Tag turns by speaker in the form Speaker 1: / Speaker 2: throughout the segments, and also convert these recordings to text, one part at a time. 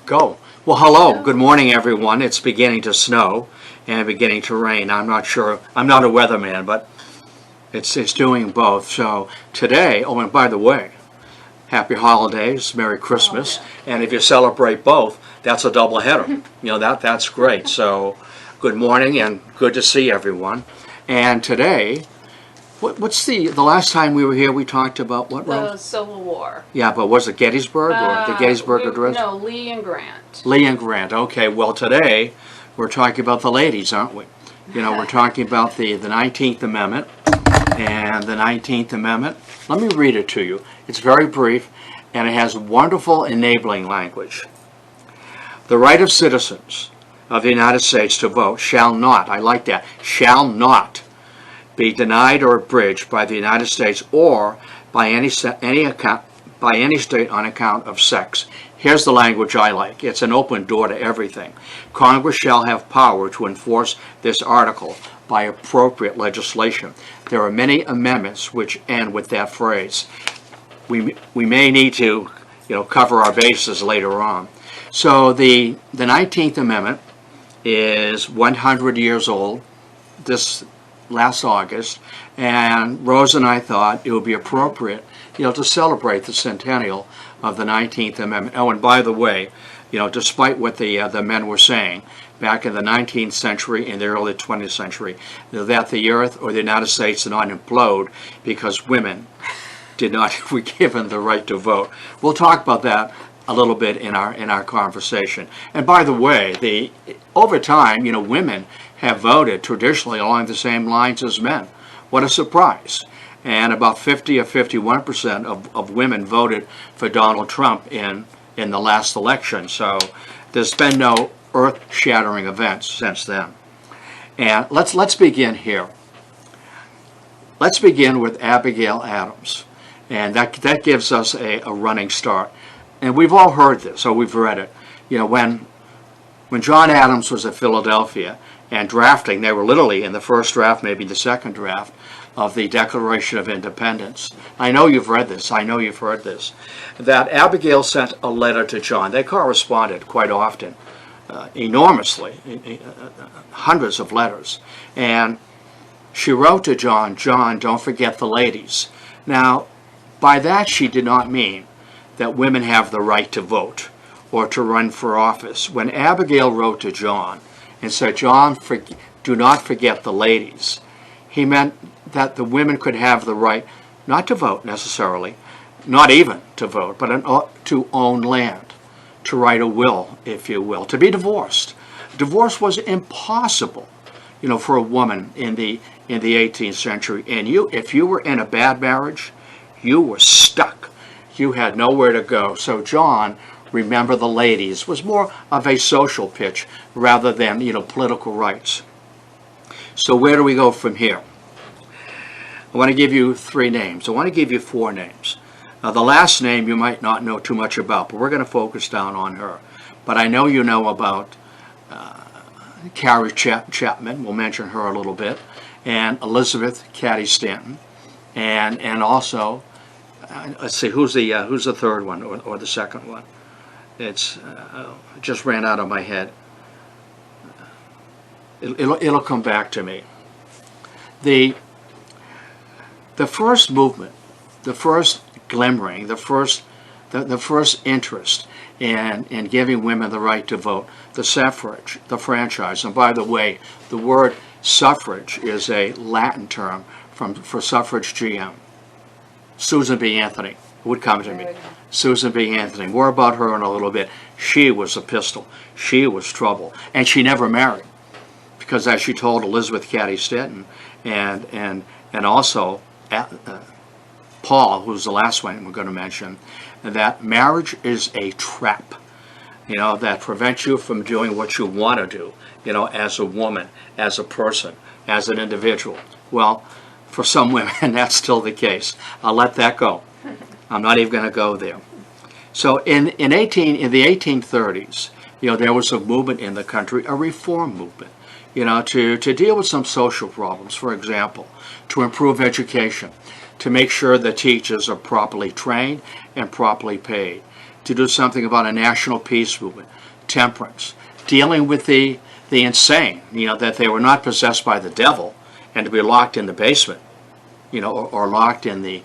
Speaker 1: Go. Well, hello. Good morning, everyone. It's beginning to snow and beginning to rain. I'm not sure. I'm not a weatherman, but it's doing both. So today, oh, and by the way, happy holidays, Merry Christmas. And if you celebrate both, that's a double header. That's great. So good morning and good to see everyone. And today, what's the last time we were here, we talked about what, Rose?
Speaker 2: The Civil War.
Speaker 1: Yeah, but was it Gettysburg or the Gettysburg Address?
Speaker 2: No, Lee and Grant.
Speaker 1: Lee and Grant. Okay, well today we're talking about the ladies, aren't we? We're talking about the 19th Amendment. And the 19th Amendment, let me read it to you. It's very brief and it has wonderful enabling language. The right of citizens of the United States to vote shall not, I like that, shall not be denied or abridged by the United States or by any state on account of sex. Here's the language I like. It's an open door to everything. Congress shall have power to enforce this article by appropriate legislation. There are many amendments which end with that phrase. We may need to, cover our bases later on. So the 19th Amendment is 100 years old this last August, and Rose and I thought it would be appropriate, to celebrate the centennial of the 19th Amendment. Oh, and by the way, despite what the men were saying back in the 19th century and the early 20th century, that the earth or the United States did not implode because women did not were given the right to vote. We'll talk about that a little bit in our conversation. And by the way, over time, women have voted traditionally along the same lines as men. What a surprise. And about 50 or 51% of women voted for Donald Trump in the last election. So there's been no earth-shattering events since then. And let's begin here. Let's begin with Abigail Adams. And that gives us a running start. And we've all heard this, or we've read it. When John Adams was at Philadelphia and drafting, they were literally in the first draft, maybe the second draft, of the Declaration of Independence. I know you've read this, I know you've heard this, that Abigail sent a letter to John. They corresponded quite often, enormously, hundreds of letters. And she wrote to John, don't forget the ladies. Now, by that she did not mean that women have the right to vote or to run for office. When Abigail wrote to John and said, John, do not forget the ladies, he meant that the women could have the right not to vote necessarily, not even to vote, but to own land, to write a will, if you will, to be divorced. Divorce was impossible, for a woman in the 18th century. And if you were in a bad marriage, you were stuck. You had nowhere to go. So John, remember the ladies, was more of a social pitch rather than, political rights. So where do we go from here? I want to give you 3 names. I want to give you 4 names. Now, the last name you might not know too much about, but we're going to focus down on her. But I know you know about Carrie Chapman. We'll mention her a little bit. And Elizabeth Cady Stanton. And also, let's see, who's the third one or the second one? It just ran out of my head. It'll come back to me. The first movement, the first glimmering, the first interest in giving women the right to vote, the suffrage, the franchise. And by the way, the word suffrage is a Latin term for suffrage GM. Susan B. Anthony would come to me. Susan B. Anthony. More about her in a little bit. She was a pistol. She was trouble. And she never married. Because as she told Elizabeth Cady Stanton and also Paul, who's the last one we're going to mention, that marriage is a trap, that prevents you from doing what you want to do, as a woman, as a person, as an individual. Well, for some women, that's still the case. I'll let that go. I'm not even going to go there. So in the 1830s, there was a movement in the country, a reform movement, to deal with some social problems. For example, to improve education, to make sure that teachers are properly trained and properly paid, to do something about a national peace movement, temperance, dealing with the insane, that they were not possessed by the devil and to be locked in the basement, or locked in the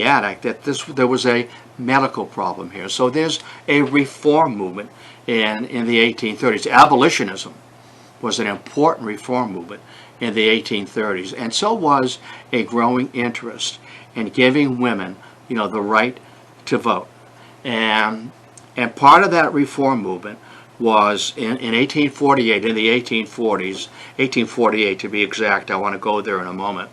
Speaker 1: attic, that there was a medical problem here. So there's a reform movement in the 1830s. Abolitionism was an important reform movement in the 1830s, and so was a growing interest in giving women, the right to vote. And part of that reform movement was in 1848, in the 1840s, 1848 to be exact. I want to go there in a moment.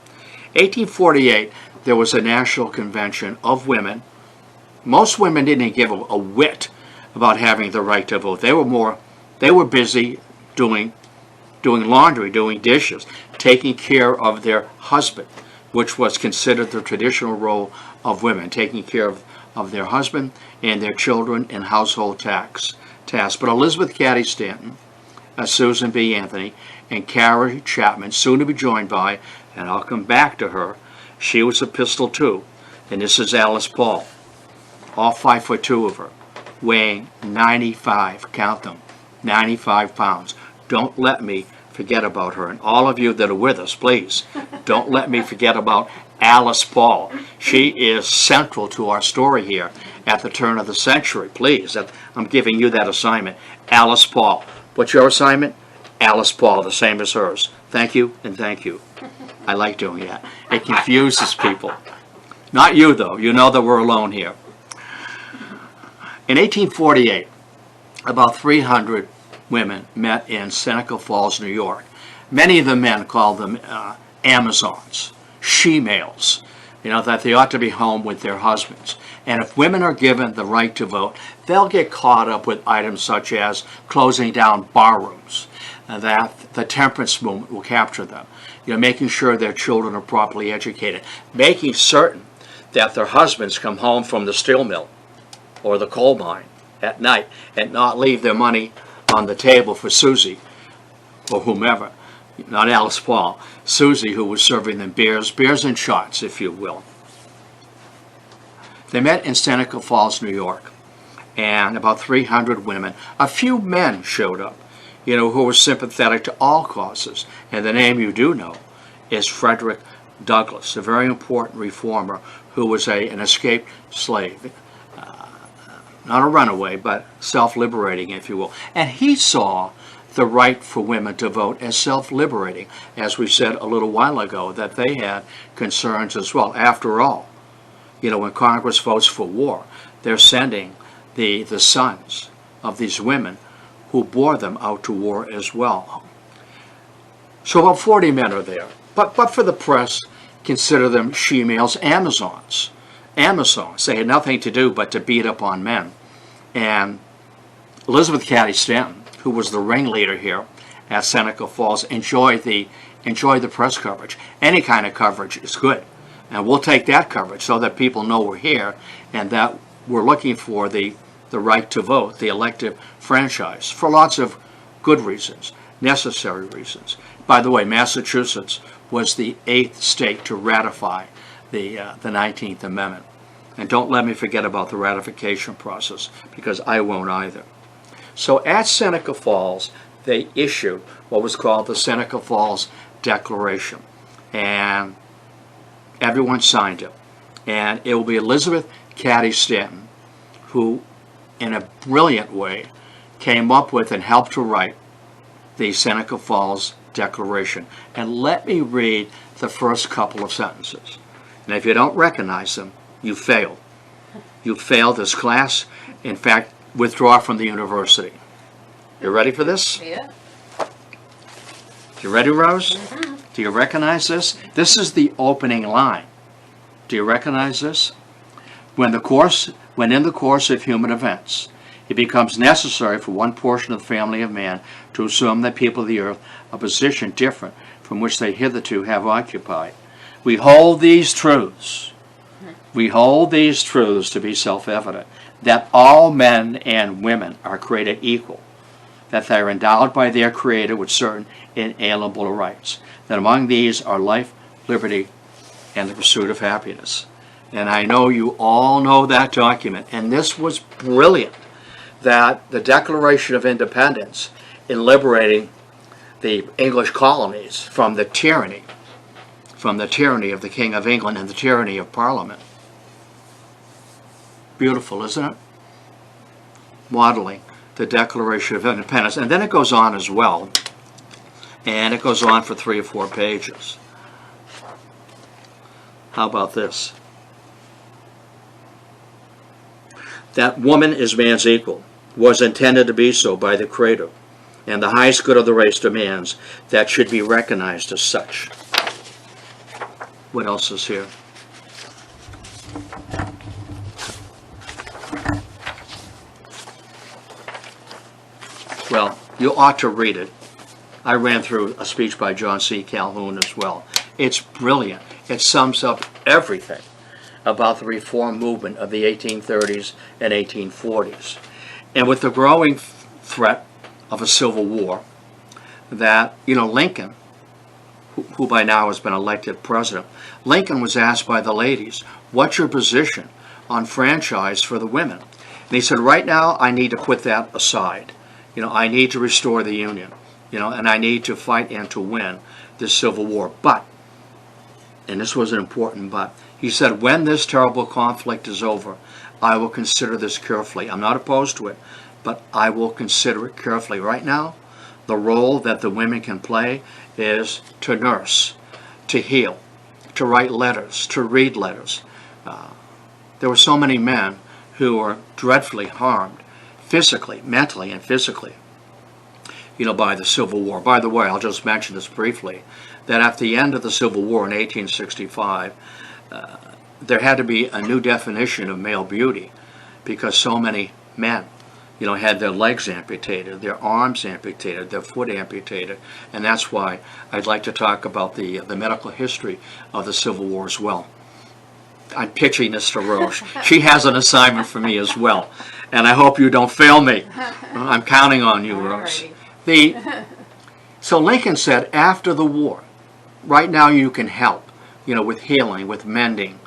Speaker 1: 1848, there was a national convention of women. Most women didn't give a whit about having the right to vote. They were busy doing laundry, doing dishes, taking care of their husband, which was considered the traditional role of women, taking care of their husband and their children and household tasks. But Elizabeth Cady Stanton, Susan B. Anthony, and Carrie Chapman, soon to be joined by, and I'll come back to her, she was a pistol too, and this is Alice Paul, all 5'2" of her, weighing 95, count them, 95 pounds. Don't let me forget about her. And all of you that are with us, please, don't let me forget about Alice Paul. She is central to our story here at the turn of the century. Please, I'm giving you that assignment. Alice Paul. What's your assignment? Alice Paul, the same as hers. Thank you and thank you. I like doing that. It confuses people. Not you, though. You know that we're alone here. In 1848, about 300 women met in Seneca Falls, New York. Many of the men called them Amazons, she-males, that they ought to be home with their husbands. And if women are given the right to vote, they'll get caught up with items such as closing down barrooms, that the temperance movement will capture them, making sure their children are properly educated, making certain that their husbands come home from the steel mill or the coal mine at night and not leave their money on the table for Susie or whomever, not Alice Paul, Susie, who was serving them beers and shots, if you will. They met in Seneca Falls, New York, and about 300 women. A few men showed up, who were sympathetic to all causes, and the name you do know is Frederick Douglass, a very important reformer who was an escaped slave. Not a runaway, but self-liberating, if you will. And he saw the right for women to vote as self-liberating, as we said a little while ago, that they had concerns as well. After all, when Congress votes for war, they're sending the sons of these women who bore them out to war as well. So about 40 men are there. But for the press, consider them she-males, Amazons. They had nothing to do but to beat up on men. And Elizabeth Cady Stanton, who was the ringleader here at Seneca Falls, enjoyed the press coverage. Any kind of coverage is good. And we'll take that coverage so that people know we're here and that we're looking for the right to vote, the elective franchise, for lots of good reasons, necessary reasons. By the way, Massachusetts was the 8th state to ratify the 19th Amendment. And don't let me forget about the ratification process, because I won't either. So at Seneca Falls, they issued what was called the Seneca Falls Declaration. And everyone signed it. And it will be Elizabeth Cady Stanton who, in a brilliant way, came up with and helped to write the Seneca Falls Declaration. And let me read the first couple of sentences. And if you don't recognize them, you failed. You failed this class. In fact, withdraw from the university. You ready for this?
Speaker 2: Yeah.
Speaker 1: You ready, Rose?
Speaker 2: Mm-hmm.
Speaker 1: Do you recognize this? This is the opening line. Do you recognize this? When in the course of human events, it becomes necessary for one portion of the family of man to assume that people of the earth a position different from which they hitherto have occupied. We hold these truths to be self-evident, that all men and women are created equal, that they are endowed by their Creator with certain inalienable rights, that among these are life, liberty, and the pursuit of happiness. And I know you all know that document. And this was brilliant, that the Declaration of Independence in liberating the English colonies from the tyranny of the King of England and the tyranny of Parliament. Beautiful, isn't it? Modeling the Declaration of Independence. And then it goes on as well, and it goes on for 3 or 4 pages. How about this? That woman is man's equal, was intended to be so by the Creator, and the highest good of the race demands that should be recognized as such. What else is here? Well, you ought to read it. I ran through a speech by John C. Calhoun as well. It's brilliant. It sums up everything about the reform movement of the 1830s and 1840s. And with the growing threat of a civil war, that, Lincoln, who by now has been elected president, Lincoln was asked by the ladies, what's your position on franchise for the women? And he said, right now I need to put that aside. I need to restore the Union, and I need to fight and to win this Civil War. But, and this was an important but, he said, when this terrible conflict is over, I will consider this carefully. I'm not opposed to it, but I will consider it carefully. Right now, the role that the women can play is to nurse, to heal, to write letters, to read letters. There were so many men who were dreadfully harmed, physically, mentally, and physically, by the Civil War. By the way, I'll just mention this briefly, that at the end of the Civil War in 1865, there had to be a new definition of male beauty, because so many men, had their legs amputated, their arms amputated, their foot amputated, and that's why I'd like to talk about the medical history of the Civil War as well. I'm pitching this to Roche. She has an assignment for me as well, and I hope you don't fail me. I'm counting on you, Roche. So Lincoln said, after the war, right now you can help, with healing, with mending,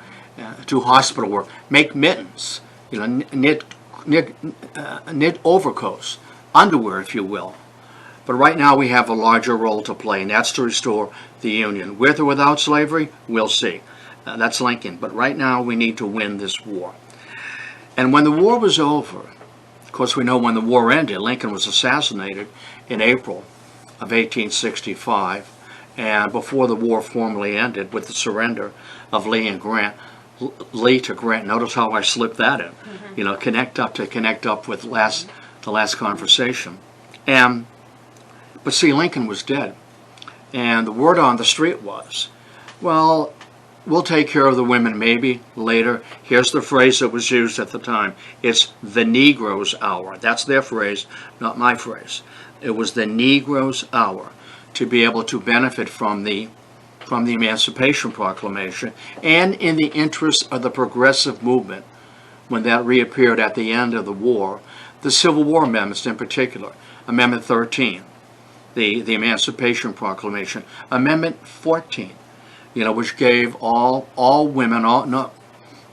Speaker 1: do hospital work, make mittens, knit overcoats, underwear, if you will. But right now we have a larger role to play, and that's to restore the Union. With or without slavery, we'll see. That's Lincoln. But right now we need to win this war. And when the war was over, of course we know when the war ended, Lincoln was assassinated in April of 1865. And before the war formally ended with the surrender of Lee to Grant. Notice how I slipped that in. Mm-hmm. Connect up with the last conversation. But see, Lincoln was dead. And the word on the street was, well, we'll take care of the women maybe later. Here's the phrase that was used at the time. It's the Negro's hour. That's their phrase, not my phrase. It was the Negro's hour to be able to benefit from the Emancipation Proclamation, and in the interest of the progressive movement, when that reappeared at the end of the war, the Civil War amendments in particular, Amendment 13, the Emancipation Proclamation, Amendment 14, which gave all women,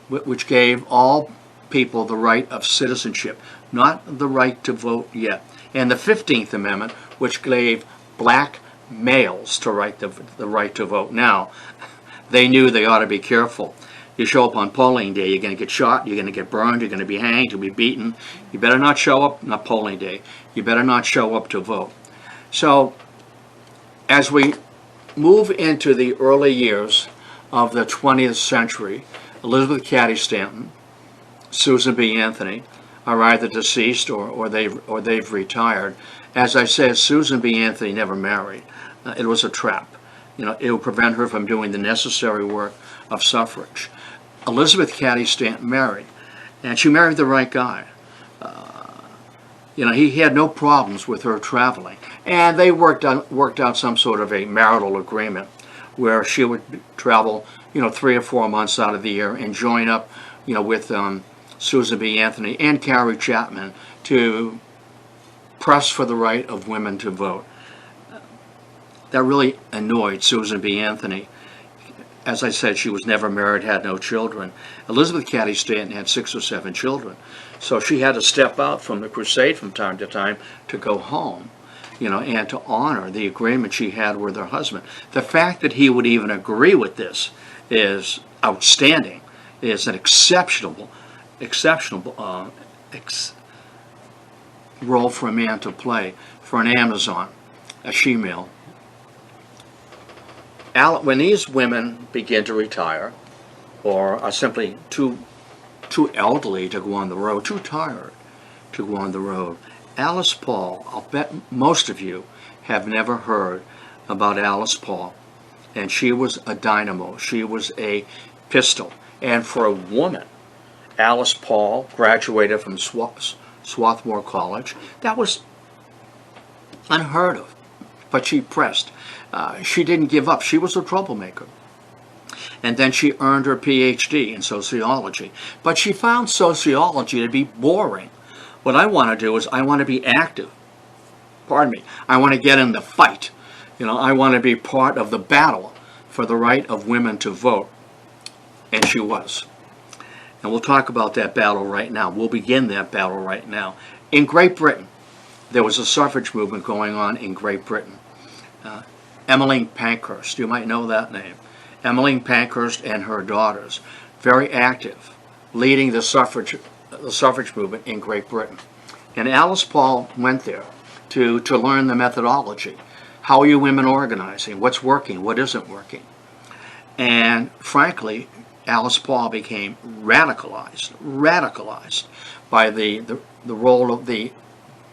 Speaker 1: which gave all people the right of citizenship, not the right to vote yet, and the 15th Amendment, which gave black males to the right to vote. Now, they knew they ought to be careful. You show up on polling day, you're going to get shot, you're going to get burned, you're going to be hanged, you'll be beaten. You better not show up, not polling day, you better not show up to vote. So, as we move into the early years of the 20th century, Elizabeth Cady Stanton, Susan B. Anthony are either deceased or they've retired. As I said, Susan B. Anthony never married. It was a trap. It would prevent her from doing the necessary work of suffrage. Elizabeth Cady Stanton married, and she married the right guy. He had no problems with her traveling, and they worked out some sort of a marital agreement where she would travel, 3 or 4 months out of the year and join up, with Susan B. Anthony and Carrie Chapman to press for the right of women to vote. That really annoyed Susan B. Anthony. As I said, she was never married, had no children. Elizabeth Cady Stanton had 6 or 7 children. So she had to step out from the crusade from time to time to go home, and to honor the agreement she had with her husband. The fact that he would even agree with this is outstanding, is an exceptional role for a man to play, for an Amazon, a she-male. When these women begin to retire, or are simply too elderly to go on the road, too tired to go on the road, Alice Paul, I'll bet most of you have never heard about Alice Paul, and she was a dynamo. She was a pistol. And for a woman, Alice Paul graduated from Swarthmore College. That was unheard of, but she pressed. She didn't give up. She was a troublemaker. And then she earned her PhD in sociology. But she found sociology to be boring. What I want to do is I want to be active. Pardon me. I want to get in the fight. I want to be part of the battle for the right of women to vote. And she was. And we'll talk about that battle right now. We'll begin that battle right now. In Great Britain, there was a suffrage movement going on in Great Britain. Emmeline Pankhurst, you might know that name. Emmeline Pankhurst and her daughters, very active, leading the suffrage movement in Great Britain. And Alice Paul went there to learn the methodology. How are you women organizing? What's working? What isn't working? And frankly, Alice Paul became radicalized by the role of the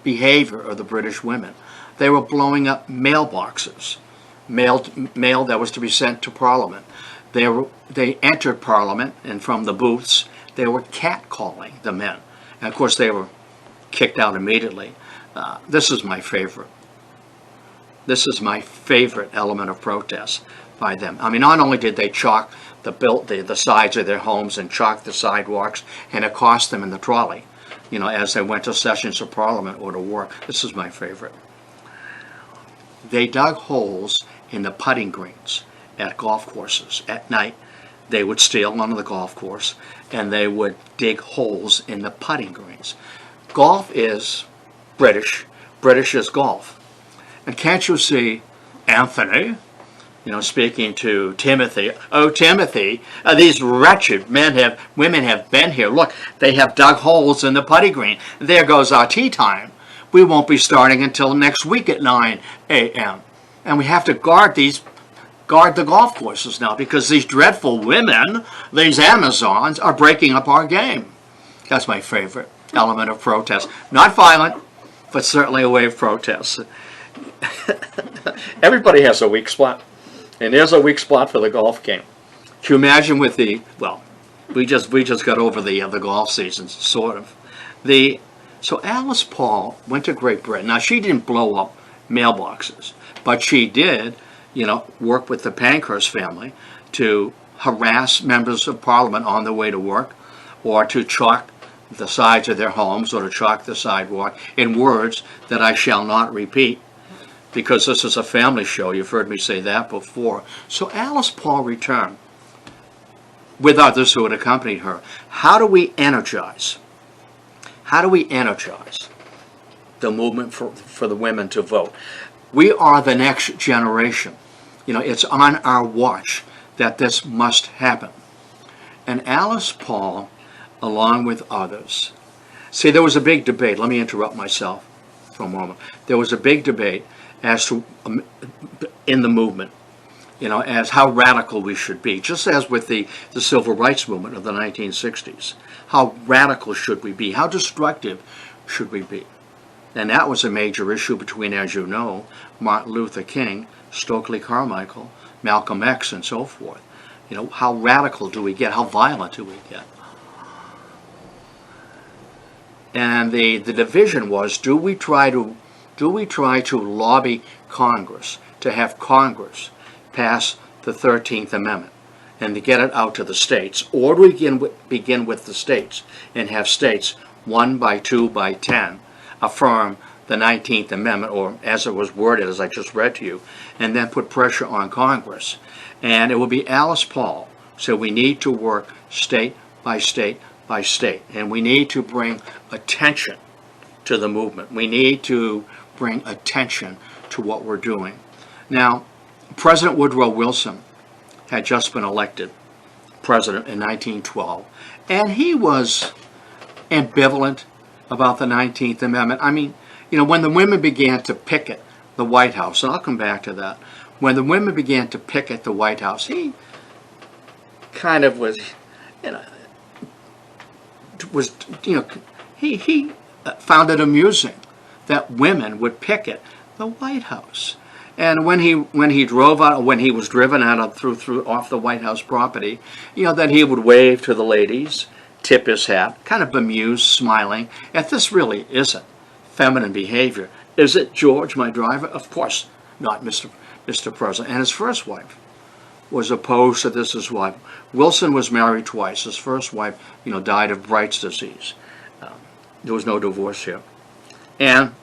Speaker 1: behavior of the British women. They were blowing up mailboxes, mail that was to be sent to Parliament. They entered Parliament, and from the booths, they were catcalling the men. And of course, they were kicked out immediately. This is my favorite. This is my favorite element of protest by them. I mean, not only did they chalk the sides of their homes and chalk the sidewalks and accost them in the trolley, as they went to sessions of Parliament or to work. This is my favorite. They dug holes in the putting greens at golf courses. At night, they would steal onto the golf course and they would dig holes in the putting greens. Golf is British. British is golf. And can't you see Anthony, speaking to Timothy? Oh, Timothy, these wretched women have been here. Look, they have dug holes in the putting green. There goes our tea time. We won't be starting until next week at 9 a.m. And we have to guard the golf courses now because these dreadful women, these Amazons, are breaking up our game. That's my favorite element of protest. Not violent, but certainly a way of protest. Everybody has a weak spot. And there's a weak spot for the golf game. Can you imagine with we just got over the golf season, sort of. So Alice Paul went to Great Britain. Now, she didn't blow up mailboxes, but she did, work with the Pankhurst family to harass members of Parliament on their way to work, or to chalk the sides of their homes, or to chalk the sidewalk in words that I shall not repeat, because this is a family show. You've heard me say that before. So Alice Paul returned with others who had accompanied her. How do we energize? How do we energize the movement for the women to vote? We are the next generation. It's on our watch that this must happen. And Alice Paul, along with others, see, there was a big debate. Let me interrupt myself for a moment. There was a big debate as to, in the movement, as how radical we should be, just as with the civil rights movement of the 1960s. How radical should we be? How destructive should we be? And that was a major issue between, as you know, Martin Luther King, Stokely Carmichael, Malcolm X, and so forth. How radical do we get? How violent do we get? And the division was, do we try to lobby Congress to have Congress pass the 13th Amendment and to get it out to the states, or do we begin with the states and have states 1 by 2 by 10 affirm the 19th Amendment, or as it was worded, as I just read to you, and then put pressure on Congress. And it will be Alice Paul. So we need to work state by state by state, and we need to bring attention to the movement. We need to bring attention to what we're doing. Now, President Woodrow Wilson had just been elected president in 1912, and he was ambivalent about the 19th Amendment. I mean, you know, when the women began to picket the White House, and I'll come back to that, when the women began to picket the White House, he kind of was, he found it amusing that women would picket the White House. And when he was driven out of off the White House property, that he would wave to the ladies, tip his hat, kind of bemused, smiling. And this really isn't feminine behavior. Is it, George, my driver? Of course not, Mr. President. And his first wife was opposed to this as well. Wilson was married twice. His first wife, died of Bright's disease. There was no divorce here. And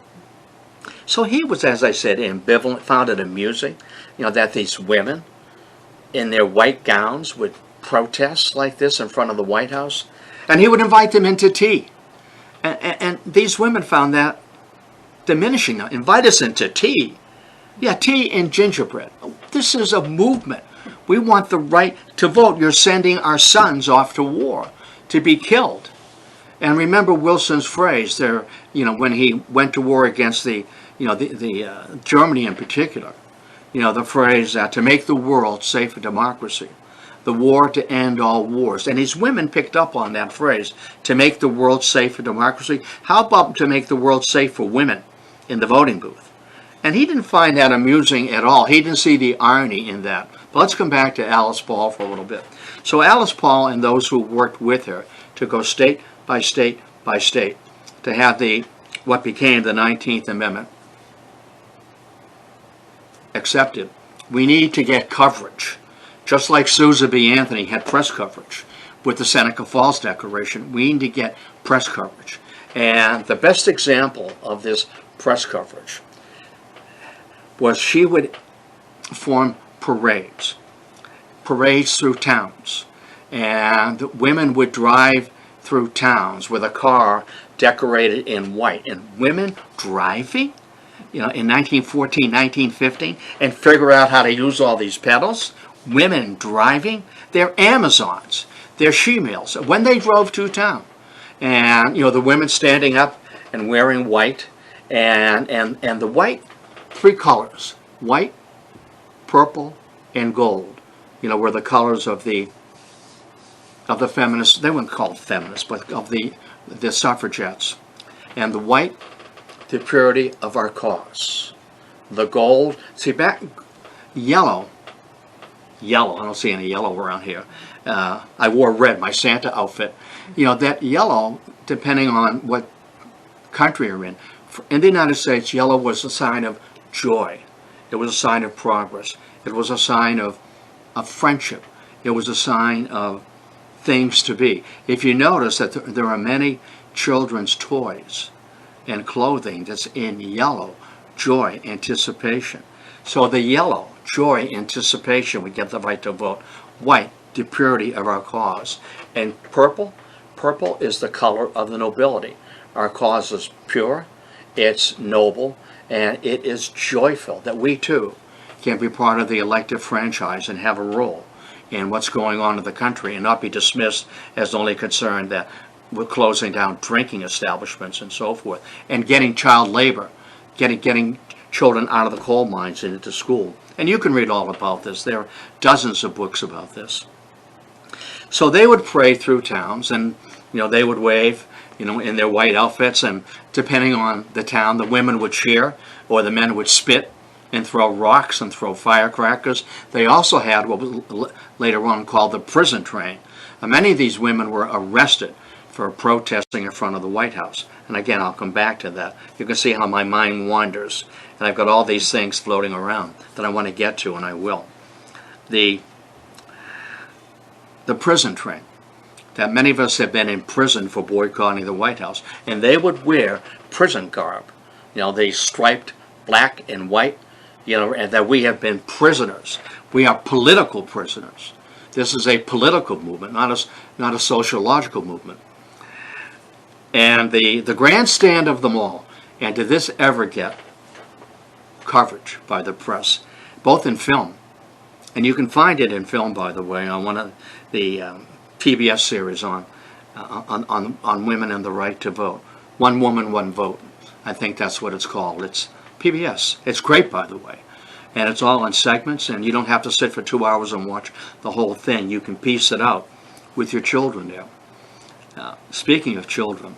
Speaker 1: so he was, as I said, ambivalent, found it amusing, that these women in their white gowns would protest like this in front of the White House. And he would invite them into tea. And these women found that diminishing. Now, invite us into tea. Yeah, tea and gingerbread. This is a movement. We want the right to vote. You're sending our sons off to war to be killed. And remember Wilson's phrase there, when he went to war against the Germany in particular, the phrase to make the world safe for democracy, the war to end all wars. And these women picked up on that phrase, to make the world safe for democracy. How about to make the world safe for women in the voting booth? And he didn't find that amusing at all. He didn't see the irony in that. But let's come back to Alice Paul for a little bit. So Alice Paul and those who worked with her to go state by state by state to have what became the 19th Amendment accepted. We need to get coverage. Just like Susan B. Anthony had press coverage with the Seneca Falls Declaration, we need to get press coverage. And the best example of this press coverage was she would form parades through towns. And women would drive through towns with a car decorated in white. And women driving, in 1914, 1915, and figure out how to use all these pedals. Women driving, they're Amazons, they're she-males. When they drove to town, and the women standing up and wearing white, and the white, three colors, white, purple, and gold, were the colors of the feminists. They weren't called feminists, but of the suffragettes. And the white, the purity of our cause. The gold, see back, yellow, I don't see any yellow around here. I wore red, my Santa outfit. That yellow, depending on what country you're in the United States, yellow was a sign of joy. It was a sign of progress. It was a sign of friendship. It was a sign of things to be. If you notice that there are many children's toys and clothing that's in yellow, joy, anticipation. So the yellow, joy, anticipation, we get the right to vote. White, the purity of our cause. And purple is the color of the nobility. Our cause is pure, it's noble, and it is joyful that we too can be part of the elective franchise and have a role in what's going on in the country and not be dismissed as only concerned that we're closing down drinking establishments and so forth, and getting child labor, getting children out of the coal mines and into school. And you can read all about this. There are dozens of books about this. So they would pray through towns, and they would wave, in their white outfits, and depending on the town, the women would cheer, or the men would spit and throw rocks and throw firecrackers. They also had what was later on called the prison train. And many of these women were arrested for protesting in front of the White House. And again, I'll come back to that. You can see how my mind wanders. And I've got all these things floating around that I want to get to, and I will. The prison train. That many of us have been in prison for boycotting the White House. And they would wear prison garb. you know, they striped black and white, you know, and that we have been prisoners. We are political prisoners. This is a political movement, not a sociological movement. And the grandstand of them all, and did this ever get coverage by the press, both in film, and you can find it in film, by the way, on one of the PBS series on women and the right to vote. One woman, one vote. I think that's what it's called. It's PBS. It's great, by the way. And it's all in segments, and you don't have to sit for 2 hours and watch the whole thing. You can piece it out with your children there. Speaking of children,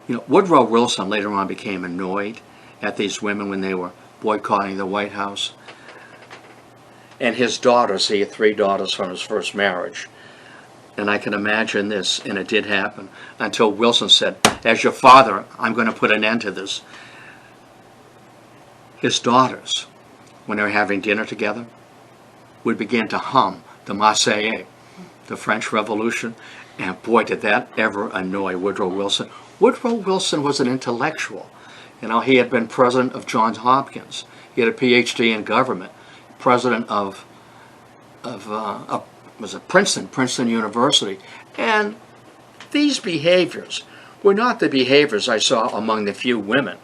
Speaker 1: you know, Woodrow Wilson later on became annoyed at these women when they were boycotting the White House. And his daughters, he had 3 daughters from his first marriage. And I can imagine this, and it did happen, until Wilson said, as your father, I'm going to put an end to this. His daughters, when they were having dinner together, would begin to hum the Marseillaise, the French Revolution, and boy, did that ever annoy Woodrow Wilson. Woodrow Wilson was an intellectual. You know, he had been president of Johns Hopkins. He had a PhD in government, president of was it Princeton University. And these behaviors were not the behaviors I saw among the few women,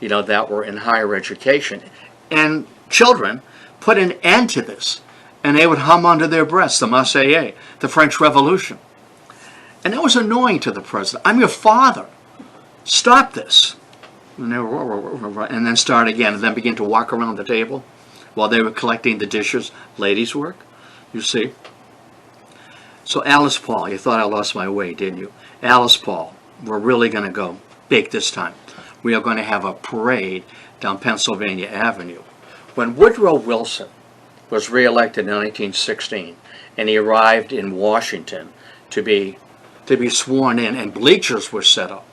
Speaker 1: you know, that were in higher education. And children put an end to this, and they would hum under their breaths the Marseillaise, the French Revolution. And that was annoying to the president. I'm your father. Stop this. And then start again, and then begin to walk around the table while they were collecting the dishes. Ladies' work, you see. So Alice Paul, you thought I lost my way, didn't you? Alice Paul, we're really going to go big this time. We are going to have a parade down Pennsylvania Avenue. When Woodrow Wilson was reelected in 1916, and he arrived in Washington to be sworn in, and bleachers were set up,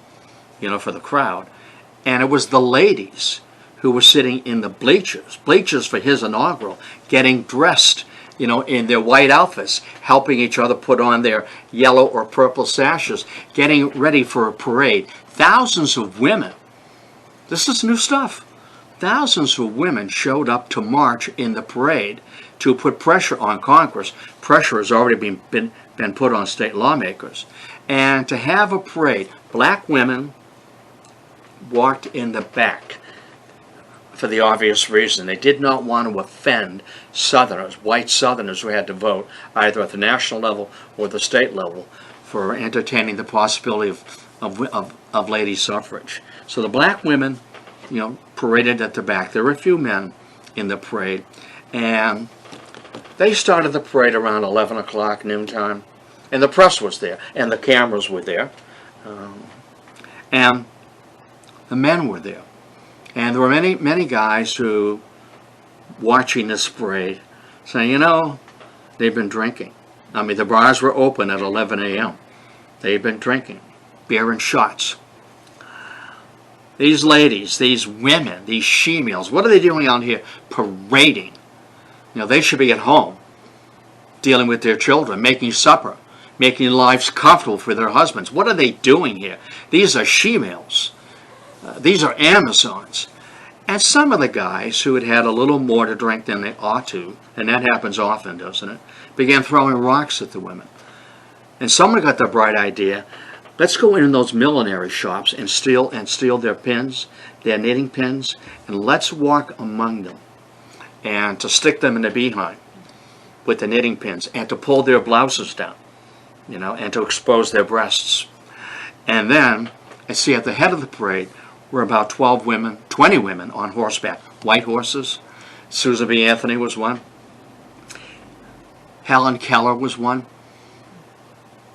Speaker 1: you know, for the crowd, and it was the ladies who were sitting in the bleachers for his inaugural, getting dressed, you know, in their white outfits, helping each other put on their yellow or purple sashes, getting ready for a parade. Thousands of women, this is new stuff, thousands of women showed up to march in the parade to put pressure on Congress. Pressure has already been put on state lawmakers. And to have a parade, black women walked in the back for the obvious reason. They did not want to offend Southerners, white Southerners who had to vote either at the national level or the state level for entertaining the possibility of lady suffrage. So the black women, you know, paraded at the back. There were a few men in the parade, and they started the parade around 11 o'clock noontime, and the press was there, and the cameras were there, and the men were there. And there were many guys who, watching this parade, saying, you know, they've been drinking. I mean, the bars were open at 11 a.m. They've been drinking, beer and shots. These ladies, these women, these she-males, what are they doing out here? Parading. You know, they should be at home, dealing with their children, making supper, making lives comfortable for their husbands. What are they doing here? These are she-males. These are Amazons. And some of the guys who had had a little more to drink than they ought to, and that happens often, doesn't it, began throwing rocks at the women. And someone got the bright idea, let's go in those millinery shops and steal their pins, their knitting pins, and let's walk among them and to stick them in the behind with the knitting pins and to pull their blouses down, you know, and to expose their breasts. And then, I see at the head of the parade were about 20 women on horseback, white horses. Susan B. Anthony was one. Helen Keller was one.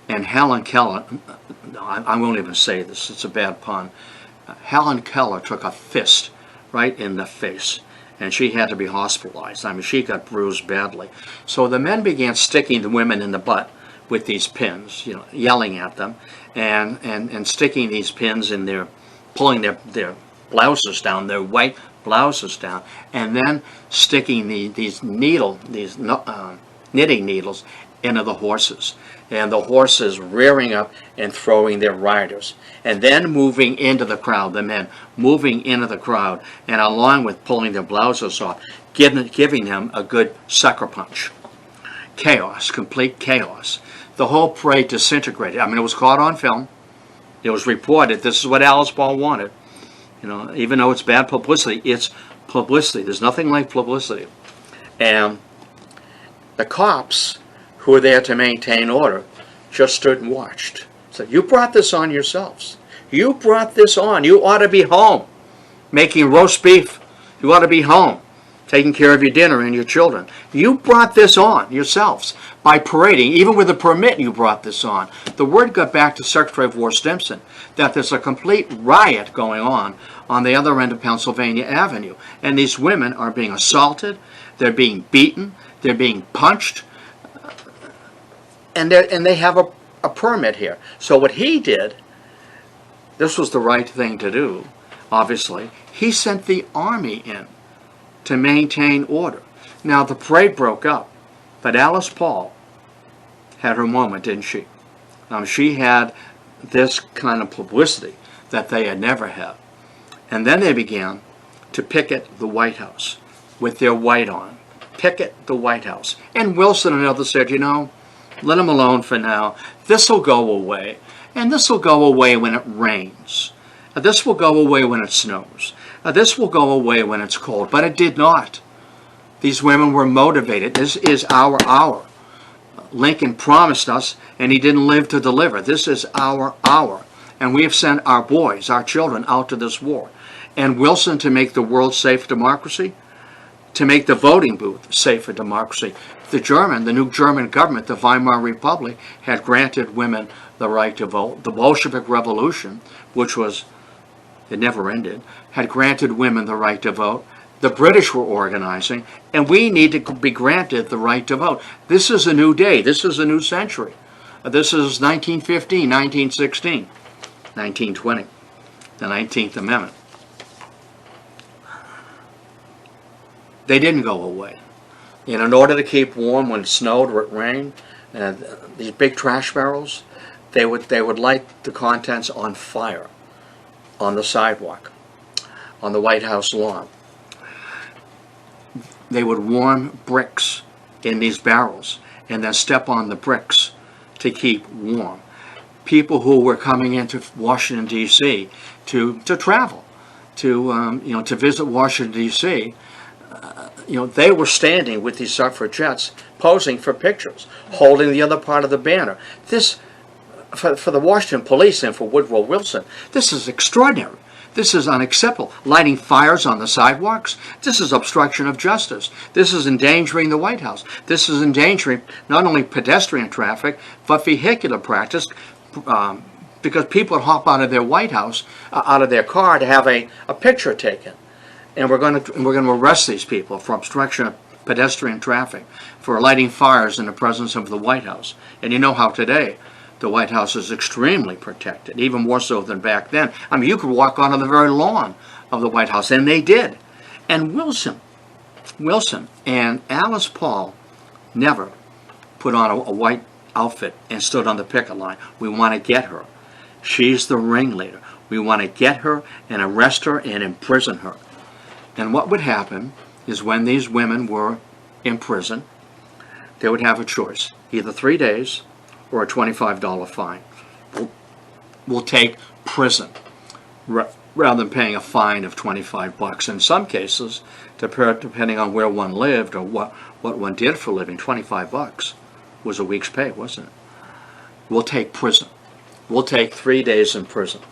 Speaker 1: And Helen Keller, I won't even say this, it's a bad pun. Helen Keller took a fist right in the face, and she had to be hospitalized. I mean, she got bruised badly. So the men began sticking the women in the butt with these pins, you know, yelling at them, and sticking these pins in their, pulling their blouses down, their white blouses down, and then sticking these knitting needles into the horses, and the horses rearing up and throwing their riders, and then moving into the crowd, the men moving into the crowd, and along with pulling their blouses off, giving them a good sucker punch. Chaos, complete chaos. The whole parade disintegrated. I mean, it was caught on film. It was reported. This is what Alice Paul wanted. You know, even though it's bad publicity, it's publicity. There's nothing like publicity. And the cops who were there to maintain order just stood and watched. Said, you brought this on yourselves. You brought this on. You ought to be home making roast beef. You ought to be home taking care of your dinner and your children. You brought this on yourselves by parading. Even with a permit, you brought this on. The word got back to Secretary of War Stimson that there's a complete riot going on the other end of Pennsylvania Avenue. And these women are being assaulted. They're being beaten. They're being punched. And they have a permit here. So what he did, this was the right thing to do, obviously. He sent the army in to maintain order. Now the parade broke up, but Alice Paul had her moment, didn't she? She had this kind of publicity that they had never had. And then they began to picket the White House with their white on. Picket the White House. And Wilson and others said, you know, let them alone for now. This will go away. And this will go away when it rains. This will go away when it snows. This will go away when it's cold. But it did not. These women were motivated. This is our hour. Lincoln promised us, and he didn't live to deliver. This is our hour. And we have sent our boys, our children, out to this war. And Wilson, to make the world safe democracy, to make the voting booth safe for democracy. The new German government, the Weimar Republic, had granted women the right to vote. The Bolshevik Revolution, which was, it never ended, had granted women the right to vote. The British were organizing, and we need to be granted the right to vote. This is a new day. This is a new century. This is 1915, 1916, 1920, the 19th Amendment. They didn't go away. And in order to keep warm when it snowed or it rained, these big trash barrels, they would light the contents on fire on the sidewalk, on the White House lawn. They would warm bricks in these barrels and then step on the bricks to keep warm. People who were coming into Washington, D.C. to travel, to visit Washington, D.C., they were standing with these suffragettes posing for pictures, holding the other part of the banner. This, for the Washington police and for Woodrow Wilson, this is extraordinary. This is unacceptable. Lighting fires on the sidewalks, this is obstruction of justice. This is endangering the White House. This is endangering not only pedestrian traffic, but vehicular practice, because people would hop out of their White House, out of their car to have a picture taken. And we're going to arrest these people for obstruction of pedestrian traffic, for lighting fires in the presence of the White House. And you know how today the White House is extremely protected, even more so than back then. I mean, you could walk onto the very lawn of the White House, and they did. And Wilson and Alice Paul never put on a white outfit and stood on the picket line. We want to get her. She's the ringleader. We want to get her and arrest her and imprison her. And what would happen is when these women were in prison, they would have a choice, either 3 days or a $25 fine. We'll take prison rather than paying a fine of $25. In some cases, depending on where one lived or what one did for a living, $25 was a week's pay, wasn't it? We'll take prison. We'll take 3 days in prison.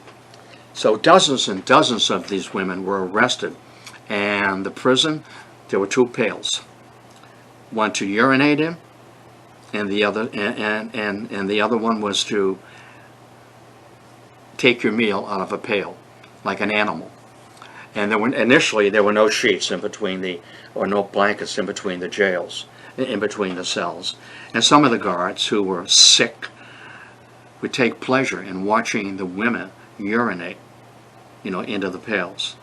Speaker 1: So dozens and dozens of these women were arrested. And the prison, there were 2 pails, one to urinate in, and the other and the other one was to take your meal out of a pail, like an animal. And initially there were no sheets in between or no blankets in between the jails, in between the cells. And some of the guards who were sick would take pleasure in watching the women urinate, into the pails,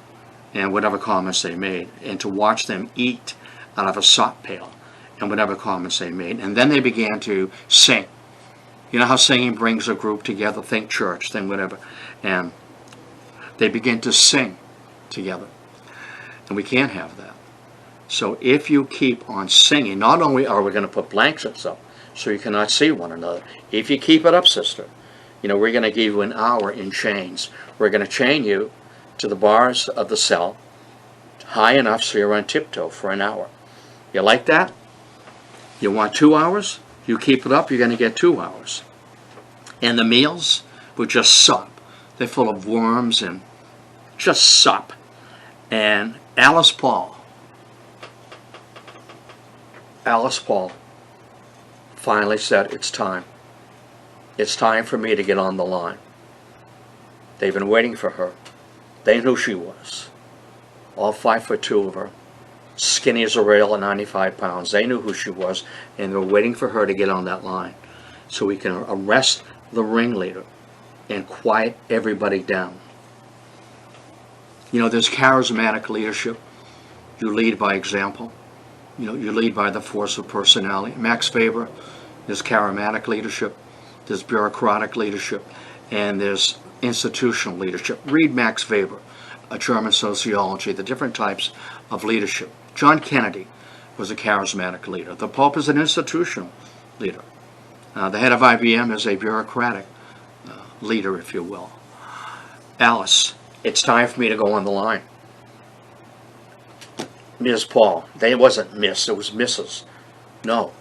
Speaker 1: and whatever comments they made, and to watch them eat out of a sop pail. and whatever comments they made. And then they began to sing. You know how singing brings a group together? Think church, think whatever. And they begin to sing together. And we can't have that. So if you keep on singing, not only are we going to put blankets up so you cannot see one another, if you keep it up, sister, you know, we're going to give you an hour in chains. We're going to chain you to the bars of the cell high enough so you're on tiptoe for an hour. You like that? You want 2 hours? You keep it up, you're going to get 2 hours. And the meals were just sup. They're full of worms and just sup. And Alice Paul finally said, it's time. It's time for me to get on the line. They've been waiting for her. They knew she was. All 5'2" of her, skinny as a rail at 95 pounds. They knew who she was, and they were waiting for her to get on that line so we can arrest the ringleader and quiet everybody down. You know, there's charismatic leadership. You lead by example. You know, you lead by the force of personality. Max Weber, there's charismatic leadership, there's bureaucratic leadership, and there's institutional leadership. Read Max Weber, a German sociology, the different types of leadership. John Kennedy was a charismatic leader. The Pope is an institutional leader. The head of IBM is a bureaucratic leader, if you will. Alice, it's time for me to go on the line. Ms. Paul, it wasn't Miss, it was Mrs. No,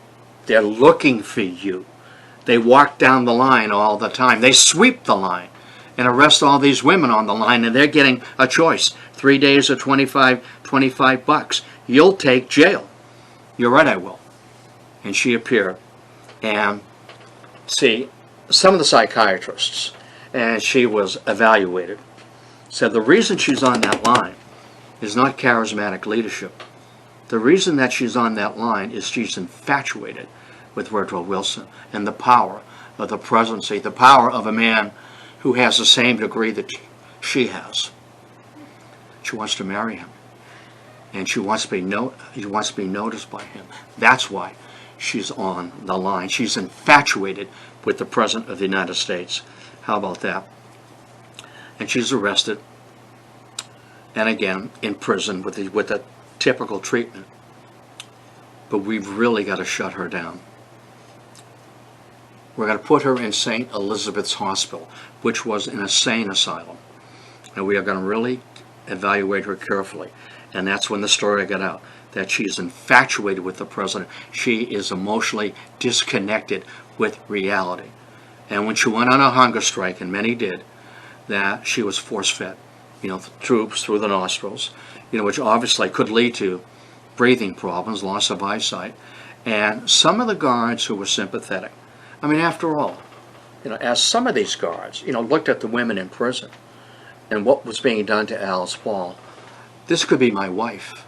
Speaker 1: they're looking for you. They walk down the line all the time. They sweep the line and arrest all these women on the line, and they're getting a choice. 3 days or 25 bucks. You'll take jail. You're right, I will. And she appeared. And see, some of the psychiatrists, and she was evaluated, said the reason she's on that line is not charismatic leadership. The reason that she's on that line is she's infatuated with Woodrow Wilson and the power of the presidency, the power of a man who has the same degree that she has. She wants to marry him, and she wants to be noticed by him. That's why she's on the line. She's infatuated with the President of the United States. How about that? And she's arrested, and again in prison with the typical treatment. But we've really got to shut her down. We're going to put her in St. Elizabeth's Hospital, which was an insane asylum. And we are going to really evaluate her carefully. And that's when the story got out, that she's infatuated with the president. She is emotionally disconnected with reality. And when she went on a hunger strike, and many did, that she was force-fed, you know, troops through the nostrils, you know, which obviously could lead to breathing problems, loss of eyesight. And some of the guards who were sympathetic, I mean, after all, you know, as some of these guards, you know, looked at the women in prison and what was being done to Alice Paul, this could be my wife.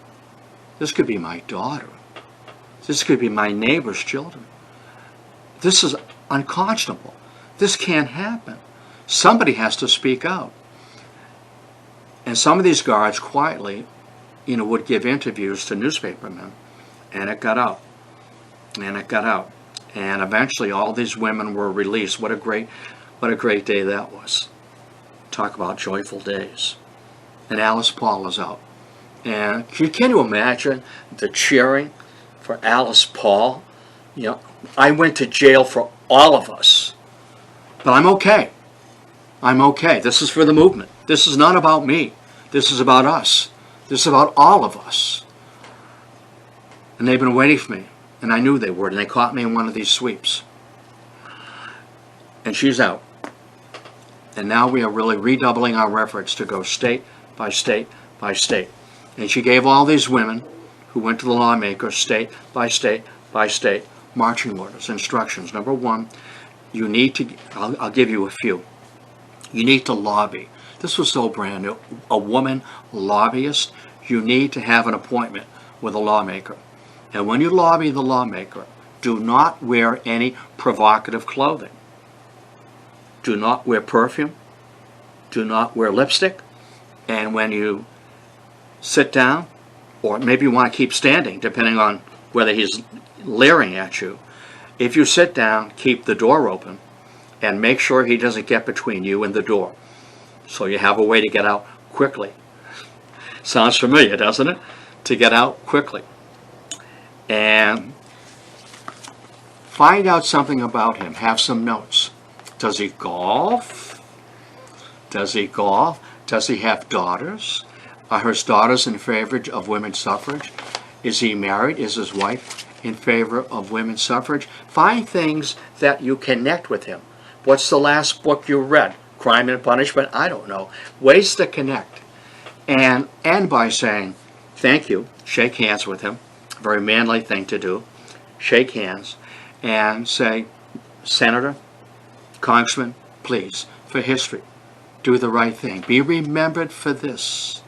Speaker 1: This could be my daughter. This could be my neighbor's children. This is unconscionable. This can't happen. Somebody has to speak out. And some of these guards quietly, you know, would give interviews to newspapermen, and it got out. And it got out. And eventually all these women were released. What a great day that was. Talk about joyful days. And Alice Paul is out. And can you imagine the cheering for Alice Paul? You know, I went to jail for all of us. But I'm okay. I'm okay. This is for the movement. This is not about me. This is about us. This is about all of us. And they've been waiting for me. And I knew they would. And they caught me in one of these sweeps. And she's out. And now we are really redoubling our efforts to go state by state by state. And she gave all these women who went to the lawmakers state by state by state marching orders, instructions. Number one, you need to, I'll give you a few. You need to lobby. This was so brand new. A woman lobbyist, you need to have an appointment with a lawmaker. And when you lobby the lawmaker, do not wear any provocative clothing. Do not wear perfume. Do not wear lipstick. And when you sit down, or maybe you want to keep standing, depending on whether he's leering at you. If you sit down, keep the door open and make sure he doesn't get between you and the door. So you have a way to get out quickly. Sounds familiar, doesn't it? To get out quickly. And find out something about him. Have some notes. Does he golf? Does he golf? Does he have daughters? Are his daughters in favor of women's suffrage? Is he married? Is his wife in favor of women's suffrage? Find things that you connect with him. What's the last book you read? Crime and Punishment? I don't know. Ways to connect. And end by saying, thank you. Shake hands with him. Very manly thing to do. Shake hands and say, Senator, Congressman, please, for history, do the right thing. Be remembered for this.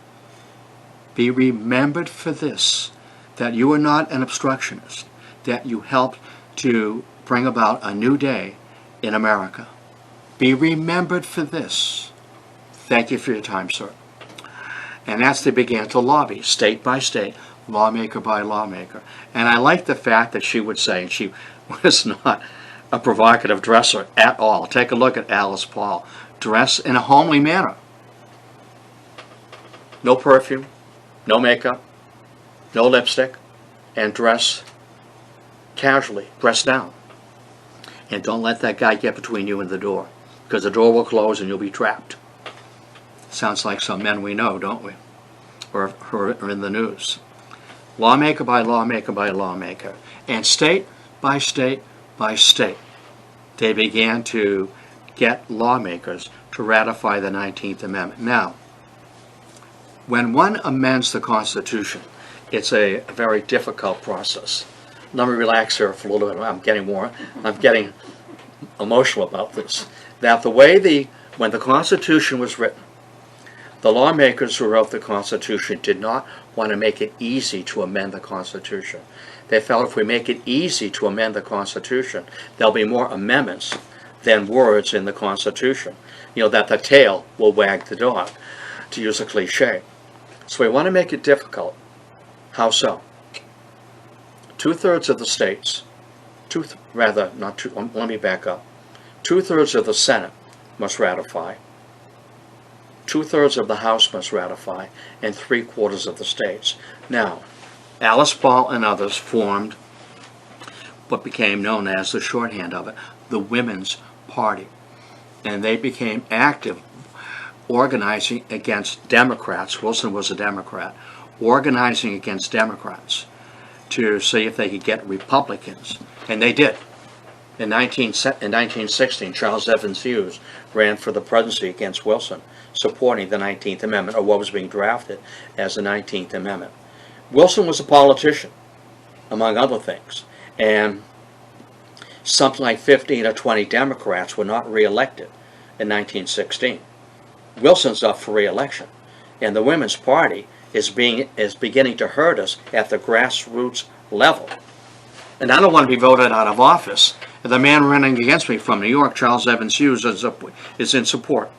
Speaker 1: Be remembered for this, that you are not an obstructionist, that you helped to bring about a new day in America. Be remembered for this. Thank you for your time, sir. And as they began to lobby, state by state, lawmaker by lawmaker. And I like the fact that she would say, and she was not a provocative dresser at all. Take a look at Alice Paul. Dress in a homely manner. No perfume, no makeup, no lipstick, and dress casually. Dress down. And don't let that guy get between you and the door, because the door will close and you'll be trapped. Sounds like some men we know, don't we? Or are in the news. Lawmaker by lawmaker by lawmaker. And state by state by state, they began to get lawmakers to ratify the 19th Amendment. Now, when one amends the Constitution, it's a very difficult process. Let me relax here for a little bit. I'm getting emotional about this. That when the Constitution was written, the lawmakers who wrote the Constitution did not want to make it easy to amend the Constitution. They felt if we make it easy to amend the Constitution, there'll be more amendments than words in the Constitution. You know, that the tail will wag the dog, to use a cliche. So we want to make it difficult. How so? 2/3 of the states, let me back up. 2/3 of the Senate must ratify. 2/3 of the House must ratify, and 3/4 of the states. Now, Alice Paul and others formed what became known as the shorthand of it, the Women's Party. And they became active, organizing against Democrats. Wilson was a Democrat, organizing against Democrats to see if they could get Republicans. And they did. In 1916, Charles Evans Hughes ran for the presidency against Wilson, supporting the 19th Amendment, or what was being drafted as the 19th Amendment. Wilson was a politician, among other things, and something like 15 or 20 Democrats were not reelected in 1916. Wilson's up for reelection, and the Women's Party is beginning to hurt us at the grassroots level. And I don't want to be voted out of office. The man running against me from New York, Charles Evans Hughes, is in support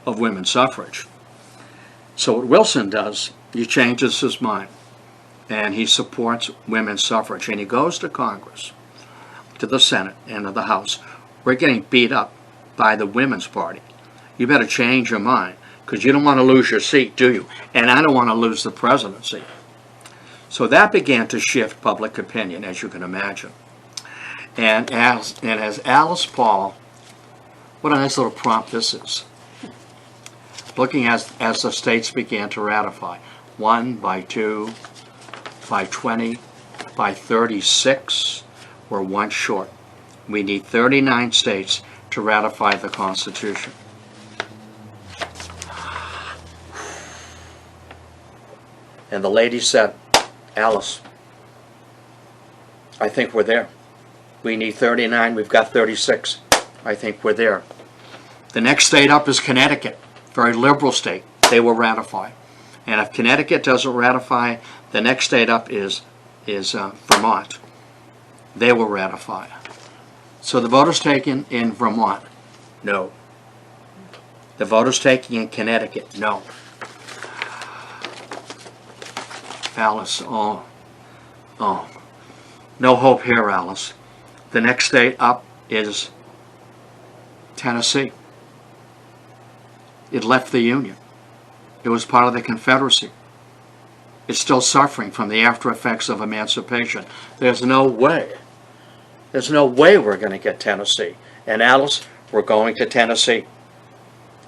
Speaker 1: of women's suffrage. So what Wilson does, he changes his mind, and he supports women's suffrage, and he goes to Congress, to the Senate and to the House. We're getting beat up by the Women's Party. You better change your mind, because you don't want to lose your seat, do you? And I don't want to lose the presidency. So that began to shift public opinion, as you can imagine. And as Alice Paul, what a nice little prompt this is. Looking as the states began to ratify, 1 by 2, by 20, by 36, we're one short. We need 39 states to ratify the Constitution. And the lady said, Alice, I think we're there. We need 39, we've got 36. I think we're there. The next state up is Connecticut, very liberal state. They will ratify. And if Connecticut doesn't ratify, the next state up is Vermont. They will ratify. So the vote is taken in Vermont. No. The vote is taken in Connecticut. No. Alice, No hope here, Alice. The next state up is Tennessee. It left the Union. It was part of the Confederacy. It's still suffering from the after effects of emancipation. There's no way. There's no way we're going to get Tennessee. And Alice, we're going to Tennessee.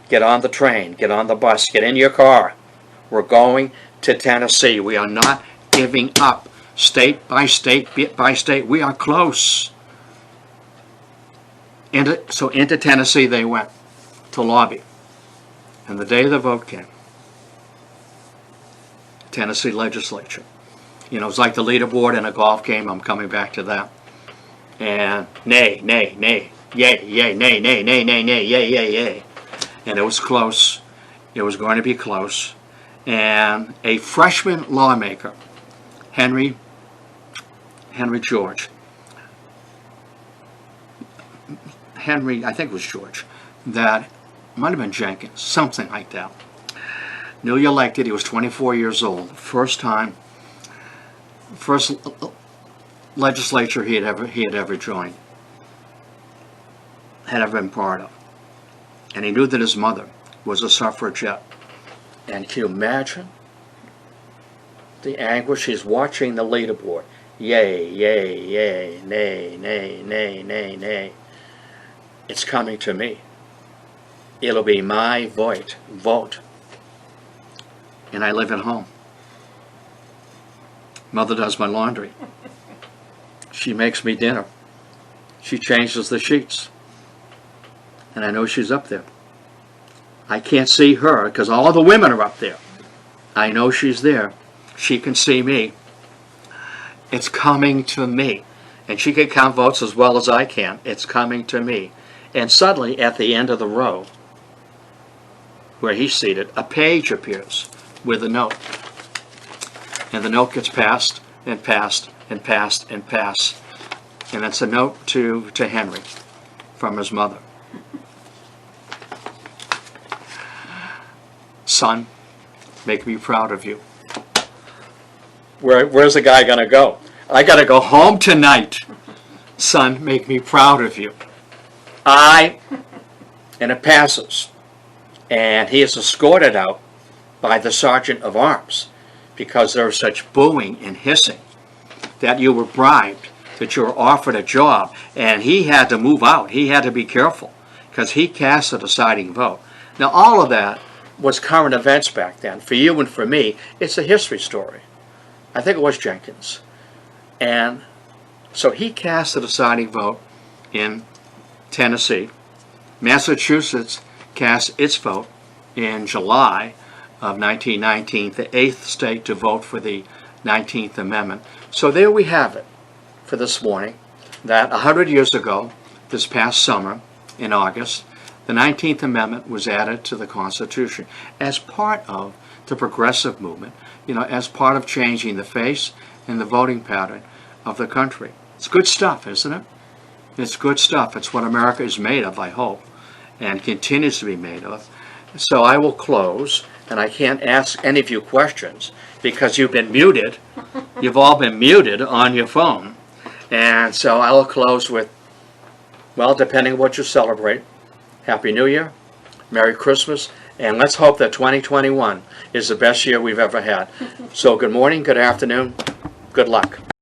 Speaker 1: Get on the train, get on the bus, get in your car. We're going to Tennessee. We are not giving up. State by state, bit by state, we are close. So into Tennessee they went to lobby. And the day the vote came, Tennessee legislature. You know, it's like the leaderboard in a golf game. I'm coming back to that. And nay, nay, nay, yay, yay, nay, nay, nay, nay, nay, yay, yay, yay. And it was close. It was going to be close. And a freshman lawmaker, Henry George, I think it was George, that might have been Jenkins, something like that. Newly elected, he was 24 years old. First legislature he had ever joined, had ever been part of. And he knew that his mother was a suffragette. And can you imagine the anguish? He's watching the leaderboard. Yay, yay, yay, nay, nay, nay, nay, nay. It's coming to me. It'll be my vote. And I live at home. Mother does my laundry. She makes me dinner. She changes the sheets. And I know she's up there. I can't see her because all the women are up there. I know she's there. She can see me. It's coming to me. And she can count votes as well as I can. It's coming to me. And suddenly, at the end of the row, where he's seated, a page appears with a note. And the note gets passed and passed and passed and passed. And it's a note to Henry from his mother. Son, make me proud of you. Where's the guy going to go? I got to go home tonight. Son, make me proud of you. And it passes. And he is escorted out by the sergeant of arms because there was such booing and hissing that you were bribed, that you were offered a job, and he had to move out. He had to be careful because he cast the deciding vote. Now, all of that was current events back then. For you and for me, it's a history story. I think it was Jenkins. And so he cast the deciding vote in Tennessee. Massachusetts cast its vote in July of 1919, the 8th state to vote for the 19th Amendment. So there we have it for this morning, that 100 years ago, this past summer, in August, the 19th Amendment was added to the Constitution as part of the progressive movement, as part of changing the face and the voting pattern of the country. It's good stuff, isn't it? It's good stuff. It's what America is made of, I hope, and continues to be made of. So I will close, and I can't ask any of you questions because you've been muted. You've all been muted on your phone. And so I will close with, well, depending on what you celebrate, Happy New Year, Merry Christmas, and let's hope that 2021 is the best year we've ever had. So good morning, good afternoon, good luck.